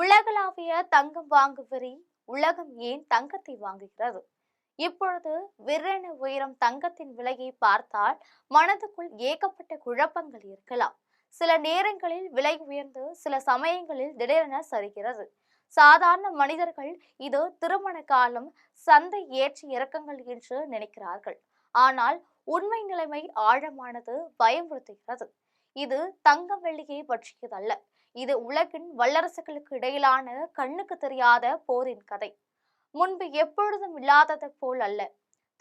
உலகளாவிய தங்கம் வாங்கு வரி உலகம் ஏன் தங்கத்தை வாங்குகிறது? இப்பொழுது விரண உயரம் தங்கத்தின் விலையை பார்த்தால் மனதுக்குள் ஏகப்பட்ட குழப்பங்கள் இருக்கலாம். சில நேரங்களில் விலை உயர்ந்து சில சமயங்களில் திடீரென சரிகிறது. சாதாரண மனிதர்கள் இது திருமண காலம், சந்தை ஏற்ற இறக்கங்கள் என்று நினைக்கிறார்கள். ஆனால் உண்மை நிலைமை ஆழமானது, பயமுறுத்துகிறது. இது தங்கம் வெள்ளியை பற்றியதல்ல. இது உலகின் வல்லரசுகளுக்கு இடையிலான கண்ணுக்கு தெரியாத போரின் கதை. முன்பு எப்பொழுதும் இல்லாதது போல் அல்ல.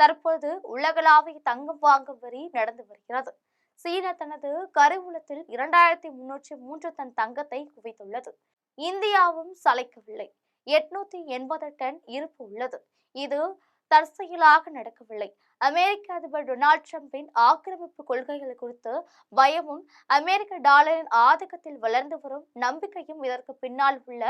தற்போது உலகளாவிய தங்கம் வாங்கும் வரி நடந்து வருகிறது. சீனா தனது கருவூலத்தில் 2303 டன் தங்கத்தை குவித்துள்ளது. இந்தியாவும் சளைக்கவில்லை. 880 டன் இருப்பு உள்ளது. இது தற்செயலாக நடக்கவில்லை. அமெரிக்க அதிபர் டொனால்ட் டிரம்பின் ஆக்கிரமிப்பு கொள்கைகள் குறித்து பயமும், அமெரிக்க டாலரின் ஆதிக்கத்தில் வளர்ந்து வரும் நம்பிக்கையும் இதற்கு பின்னால் உள்ள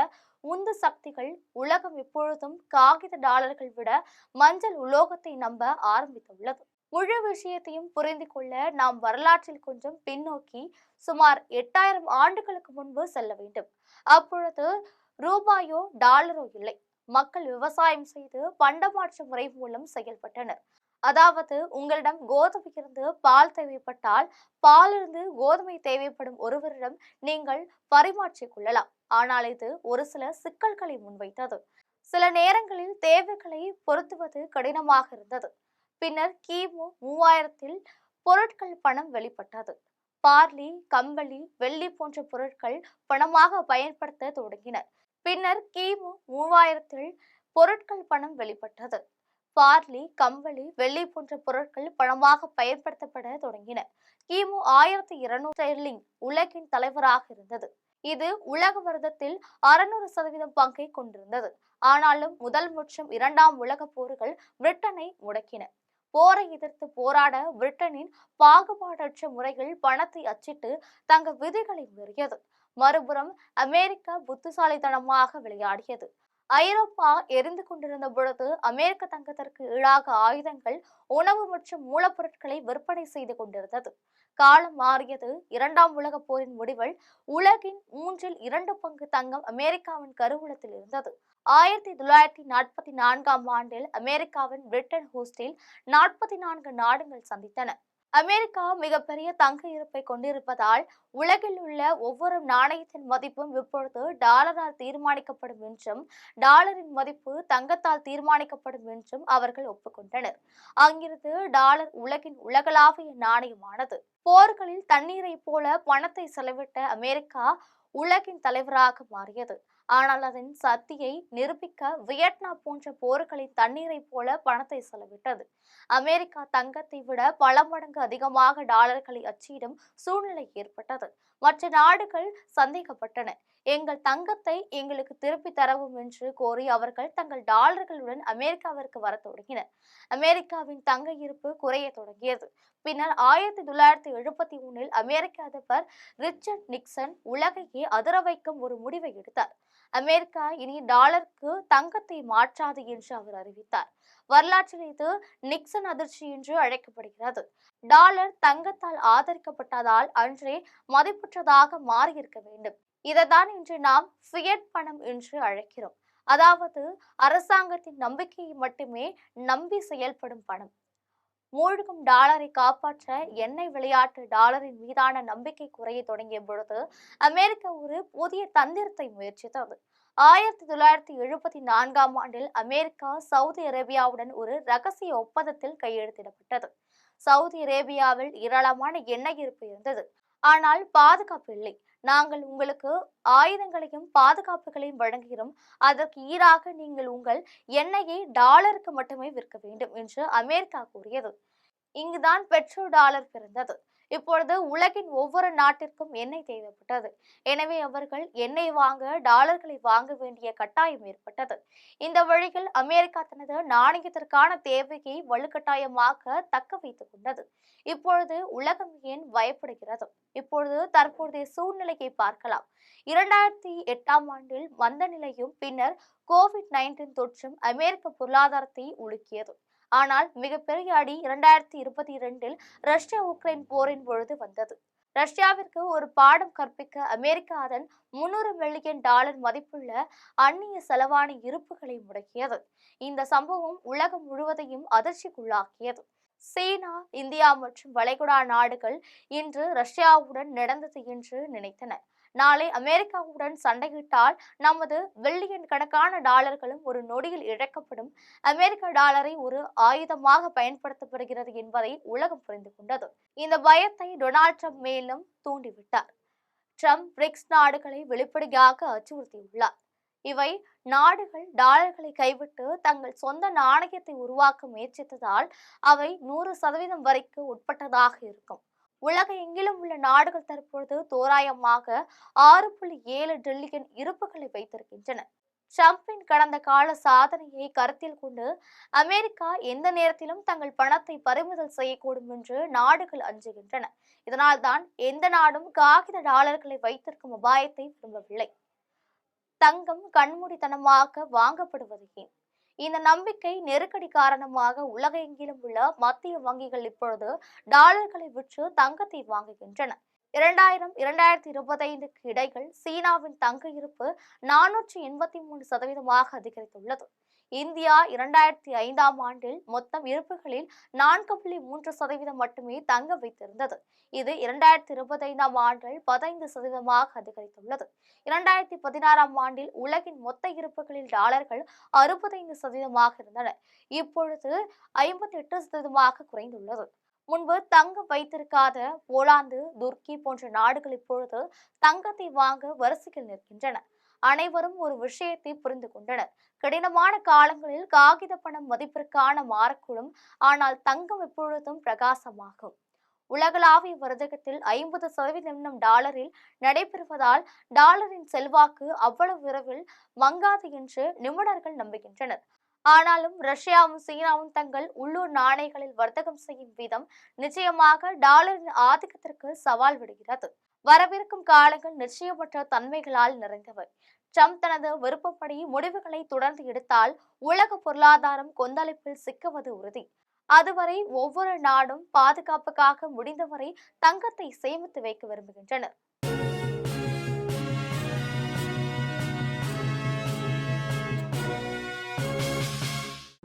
உந்து சக்திகள். உலகம் இப்பொழுதும் காகித டாலர்கள் விட மஞ்சள் உலோகத்தை நம்ப ஆரம்பித்துள்ளது. முழு விஷயத்தையும் புரிந்து கொள்ள நாம் வரலாற்றில் கொஞ்சம் பின்னோக்கி சுமார் 8000 ஆண்டுகளுக்கு முன்பு செல்ல வேண்டும். அப்பொழுது ரூபாயோ டாலரோ இல்லை. மக்கள் விவசாயம் செய்து பண்டமாற்று முறை மூலம் செயல்பட்டனர். அதாவது, உங்களிடம் கோதுமை இருந்து பால் தேவைப்பட்டால், பாலிருந்து கோதுமை தேவைப்படும் ஒருவரிடம் நீங்கள் பரிமாற்றிக் கொள்ளலாம். ஆனால் இது ஒரு சில சிக்கல்களை முன்வைத்தது. சில நேரங்களில் தேவைகளை பொருத்துவது கடினமாக இருந்தது. பின்னர் கிமு 3000 பொருட்கள் பணம் வெளிப்பட்டது. பார்லி, கம்பளி, வெள்ளி போன்ற பொருட்கள் பணமாக பயன்படுத்த தொடங்கினர். பின்னர் கிமு 3000 பொருட்கள் பணம் வெளிப்பட்டது. பார்லி, கம்பளி, வெள்ளி போன்ற பொருட்கள் பணமாக பயன்படுத்தப்பட தொடங்கின. கிமு 1200 உலகின் தலைவராக இருந்தது. இது உலக வர்த்தகத்தில் 600% பங்கை கொண்டிருந்தது. ஆனாலும் முதல் மற்றும் இரண்டாம் உலக போர்கள் பிரிட்டனை முடக்கின. போரை எதிர்த்து போராட பிரிட்டனின் பாகுபாடற்ற முறைகள் பணத்தை அச்சிட்டு தங்க விதிகளை மீறியது. மறுபுறம் அமெரிக்கா புத்திசாலித்தனமாக விளையாடியது. ஐரோப்பா எரிந்து கொண்டிருந்த பொழுது அமெரிக்க தங்கத்திற்கு ஈடாக ஆயுதங்கள், உணவு மற்றும் மூலப்பொருட்களை விற்பனை செய்து கொண்டிருந்தது. காலம் மாறியது. இரண்டாம் உலக போரின் முடிவில் உலகின் 2/3 தங்கம் அமெரிக்காவின் கருவூலத்தில் இருந்தது. 1944 அமெரிக்காவின் பிரிட்டன் ஹூஸ்டில் 44 நாடுகள் சந்தித்தன. அமெரிக்கா மிகப்பெரிய தங்க இருப்பை கொண்டிருப்பதால் உலகில் உள்ள ஒவ்வொரு நாணயத்தின் மதிப்பும் இப்பொழுது டாலரால் தீர்மானிக்கப்படும் என்றும், டாலரின் மதிப்பு தங்கத்தால் தீர்மானிக்கப்படும் என்றும் அவர்கள் ஒப்புக்கொண்டனர். அங்கிருந்து டாலர் உலகின் உலகளாவிய நாணயமானது. போர்களில் தண்ணீரை போல பணத்தை செலவிட்ட அமெரிக்கா உலகின் தலைவராக மாறியது. ஆனால் அதன் சக்தியை நிரூபிக்க வியட்நாம் போன்ற போர்களின் தண்ணீரை போல பணத்தை செலவிட்டது. அமெரிக்கா தங்கத்தை விட பல மடங்கு அதிகமாக டாலர்களை அச்சிடும் சூழ்நிலை ஏற்பட்டது. மற்ற நாடுகள் சந்தேகப்பட்டன. எங்கள் தங்கத்தை எங்களுக்கு திருப்பி தரவும் என்று கோரி அவர்கள் தங்கள் டாலர்களுடன் அமெரிக்காவிற்கு வர தொடங்கினர். அமெரிக்காவின் தங்க இருப்பு குறைய தொடங்கியது. பின்னர் 1971 அமெரிக்க அதிபர் ரிச்சர்ட் நிக்சன் உலகையே அதிர வைக்கும் ஒரு முடிவை எடுத்தார். அமெரிக்கா இனி டாலருக்கு தங்கத்தை மாற்றாது என்று அவர் அறிவித்தார். வரலாற்றில் இது நிக்சன் அதிர்ச்சி என்று அழைக்கப்படுகிறது. டாலர் தங்கத்தால் ஆதரிக்கப்பட்டதால் அன்றே மதிப்புற்றதாக மாறியிருக்க வேண்டும். இதைத்தான் இன்று நாம் ஃபியட் பணம் என்று அழைக்கிறோம். அதாவது அரசாங்கத்தின் நம்பிக்கையை மட்டுமே நம்பி செயல்படும் பணம். மூழ்கும் டாலரை காப்பாற்ற எண்ணெய் விளையாட்டு டாலரின் மீதான நம்பிக்கை குறைய தொடங்கிய பொழுது அமெரிக்கா ஒரு புதிய தந்திரத்தை முயற்சித்தது. 1974 அமெரிக்கா சவுதி அரேபியாவுடன் ஒரு ரகசிய ஒப்பந்தத்தில் கையெழுத்திடப்பட்டது. சவுதி அரேபியாவில் ஏராளமான எண்ணெய் இருப்பு இருந்தது. ஆனால் பாதுகாப்பு இல்லை. நாங்கள் உங்களுக்கு ஆயுதங்களையும் பாதுகாப்புகளையும் வழங்குகிறோம். அதற்கு ஈடாக நீங்கள் உங்கள் எண்ணெயை டாலருக்கு மட்டுமே விற்க வேண்டும் என்று அமெரிக்கா கூறியது. இங்குதான் பெட்ரோ டாலர் பிறந்தது. இப்பொழுது உலகின் ஒவ்வொரு நாட்டிற்கும் எண்ணெய் தேவைப்பட்டது. எனவே அவர்கள் எண்ணெய் வாங்க டாலர்களை வாங்க வேண்டிய கட்டாயம் ஏற்பட்டது. இந்த வழியில் அமெரிக்கா தனது நாணயத்திற்கான தேவையை வலுக்கட்டாயமாக தக்க வைத்துக் கொண்டது. இப்பொழுது உலகம் ஏன் பயப்படுகிறது? இப்பொழுது தற்போதைய சூழ்நிலையை பார்க்கலாம். 2008 மந்த நிலையும் பின்னர் COVID-19 தொற்றும் அமெரிக்க பொருளாதாரத்தை உலுக்கியது. ஆனால் மிகப்பெரிய அடி 2022 ரஷ்யா உக்ரைன் போரின் பொழுது வந்தது. ரஷ்யாவிற்கு ஒரு பாடம் கற்பிக்க அமெரிக்கா அதன் $300 மில்லியன் மதிப்புள்ள அந்நிய செலவாணி இருப்புகளை முடக்கியது. இந்த சம்பவம் உலகம் முழுவதையும் அதிர்ச்சிக்குள்ளாக்கியது. சீனா, இந்தியா மற்றும் வளைகுடா நாடுகள் இன்று ரஷ்யாவுடன் நடந்தது என்று நினைத்தன. நாளை அமெரிக்காவுடன் சண்டையிட்டால் நமது பில்லியன் கணக்கான டாலர்களும் ஒரு நொடியில் இழக்கப்படும். அமெரிக்க டாலரை ஒரு ஆயுதமாக பயன்படுத்தப்படுகிறது என்பதை உலகம் புரிந்து கொண்டது. இந்த பயத்தை டொனால்ட் ட்ரம்ப் மேலும் தூண்டிவிட்டார். ட்ரம்ப் பிரிக்ஸ் நாடுகளை வெளிப்படையாக அச்சுறுத்தியுள்ளார். இவை நாடுகள் டாலர்களை கைவிட்டு தங்கள் சொந்த நாணயத்தை உருவாக்க முயற்சித்ததால் அவை 100% வரைக்கு உட்பட்டதாக இருக்கும். உலக எங்கிலும் உள்ள நாடுகள் தற்பொழுது தோராயமாக 6.7 டிரில்லியன் இருப்புகளை வைத்திருக்கின்றன. ட்ரம்பின் கடந்த கால சாதனையை கருத்தில் கொண்டு அமெரிக்கா எந்த நேரத்திலும் தங்கள் பணத்தை பறிமுதல் செய்யக்கூடும் என்று நாடுகள் அஞ்சுகின்றன. இதனால்தான் எந்த நாடும் காகித டாலர்களை வைத்திருக்கும் அபாயத்தை விரும்பவில்லை. தங்கம் கண்மூடித்தனமாக வாங்கப்படுவது ஏன்? இந்த நம்பிக்கை நெருக்கடி காரணமாக உலகெங்கிலும் உள்ள மத்திய வங்கிகள் இப்பொழுது டாலர்களை விற்று தங்கத்தை வாங்குகின்றன. 2000-2025 இடையில் சீனாவின் தங்க இருப்பு 483% அதிகரித்துள்ளது. இந்தியா 2005ஆம் ஆண்டில் மொத்தம் இருப்புகளில் 4.3% மட்டுமே தங்கம் வைத்திருந்தது. இது 2025ஆம் ஆண்டில் 15% அதிகரித்துள்ளது. 2016ஆம் ஆண்டில் உலகின் மொத்த இருப்புகளில் டாலர்கள் 65% இருந்தன. இப்பொழுது 58% குறைந்துள்ளது. முன்பு தங்கம் வைத்திருக்காத போலாந்து, துருக்கி போன்ற நாடுகள் இப்பொழுது தங்கத்தை வாங்க வரிசையில் நிற்கின்றன. அனைவரும் ஒரு விஷயத்தை புரிந்து கொண்டனர். கடினமான காலங்களில் காகித பணம் மதிப்பிற்கான மாறக்கூடும், ஆனால் தங்கம் எப்பொழுதும் பிரகாசமாகும். உலகளாவிய வர்த்தகத்தில் 50% டாலரில் நடைபெறுவதால் டாலரின் செல்வாக்கு அவ்வளவு விரைவில் மங்காது என்று நிபுணர்கள் நம்புகின்றனர். ஆனாலும் ரஷ்யாவும் சீனாவும் தங்கள் உள்ளூர் நாணயங்களில் வர்த்தகம் செய்யும் விதம் நிச்சயமாக டாலரின் ஆதிக்கத்திற்கு சவால் விடுகிறது. வரவிருக்கும் காலங்கள் நிச்சயமற்ற தன்மைகளால் நிறைந்தவை. ட்ரம்ப் தனது விருப்பப்படி முடிவுகளை தொடர்ந்து எடுத்தால் உலக பொருளாதாரம் கொந்தளிப்பில் சிக்குவது உறுதி. அதுவரை ஒவ்வொரு நாடும் பாதுகாப்புக்காக முடிந்தவரை தங்கத்தை சேமித்து வைக்க விரும்புகின்றனர்.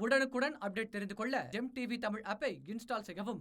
உடனுக்குடன் அப்டேட் தெரிந்து கொள்ள ஜெம் டிவி தமிழ் ஆப்பை இன்ஸ்டால் செய்யவும்.